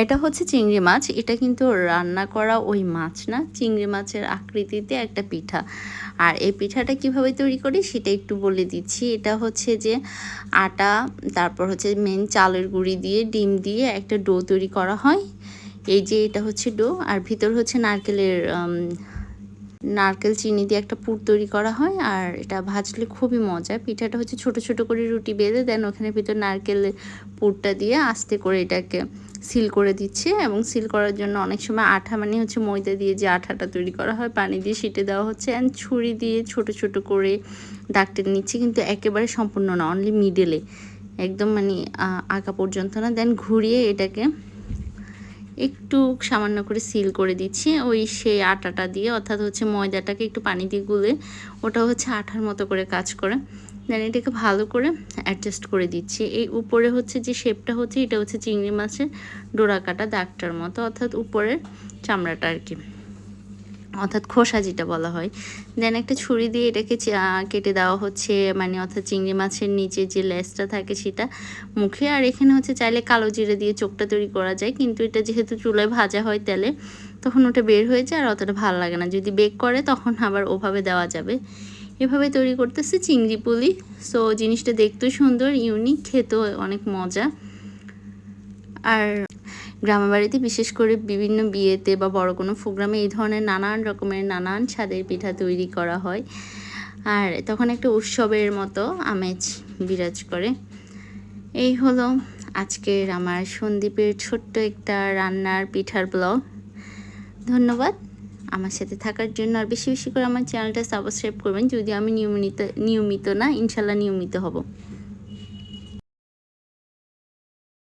এটা হচ্ছে চিংড়ি মাছ। এটা কিন্তু রান্না করা ওই মাছ না, চিংড়ি মাছের আকৃতিতে একটা পিঠা। আর এই পিঠাটা কিভাবে তৈরি করি সেটা একটু বলে দিচ্ছি। এটা হচ্ছে যে আটা, তারপর হচ্ছে মেন চালের গুঁড়ি দিয়ে, ডিম দিয়ে একটা ডো তৈরি করা হয়। এই যে এটা হচ্ছে ডো, আর ভিতর হচ্ছে নারকেল চিনি দিয়ে একটা পুর তৈরি করা হয়। আর এটা ভাজলে খুবই মজা। পিঠাটা হচ্ছে ছোট ছোট করে রুটি বেঁধে দেন, ওখানে ভিতর নারকেলের পুরটা দিয়ে আস্তে করে এটাকে সিল করে দিচ্ছে। এবং সিল করার জন্য অনেক সময় আঠা, মানে হচ্ছে ময়দা দিয়ে যে আঠাটা তৈরি করা হয়, পানি দিয়ে সেটে দেওয়া হচ্ছে। অ্যান্ড ছুরি দিয়ে ছোট ছোট করে দাগ টেনে নিচ্ছে, কিন্তু একেবারে সম্পূর্ণ না, অনলি মিডলে, একদম মানে আঁকা পর্যন্ত না। দেন ঘুরিয়ে এটাকে একটু সামান্য করে সিল করে দিচ্ছি ওই সেই আটাটা দিয়ে, অর্থাৎ হচ্ছে ময়দাটাকে একটু পানি দিয়ে গুলে ওটা হচ্ছে আঠার মতো করে কাজ করে। দেন এটাকে ভালো করে অ্যাডজাস্ট করে দিচ্ছি। এই উপরে হচ্ছে যে শেপটা হচ্ছে, এটা হচ্ছে চিংড়ি মাছের ডোরা কাটা দাগটার মতো, অর্থাৎ উপরের চামড়াটা আর কি, অর্থাৎ খোসা যেটা বলা হয়। দেন একটা ছুরি দিয়ে এটাকে কেটে দেওয়া হচ্ছে, মানে অর্থাৎ চিংড়ি মাছের নিচে যে লেজটা থাকে সেটা মুখে। আর এখানে হচ্ছে চাইলে কালো জিরে দিয়ে চোখটা তৈরি করা যায়, কিন্তু এটা যেহেতু চুলায় ভাজা হয় তেলে, তখন ওটা বের হয়ে যায় আর অতটা ভালো লাগে না। যদি বেক করে তখন আবার ওভাবে দেওয়া যাবে। এভাবে তৈরি করতেছে চিংড়ি পুলি। সো জিনিসটা দেখতেও সুন্দর, ইউনিক, খেতেও অনেক মজা। আর গ্রামের বাড়িতে বিশেষ করে বিভিন্ন বিয়েতে বা বড় কোনো প্রোগ্রামে এই ধরনের নানান রকমের নানান স্বাদের পিঠা তৈরি করা হয়, আর তখন একটা উৎসবের মতো আমেজ বিরাজ করে। এই হলো আজকের আমার সন্দ্বীপের ছোট্ট একটা রান্নার পিঠার ব্লগ। ধন্যবাদ আমার সাথে থাকার জন্য। আর বেশি বেশি করে আমার চ্যানেলটা সাবস্ক্রাইব করবেন। যদি আমি নিয়মিত না, ইনশাল্লাহ নিয়মিত হব।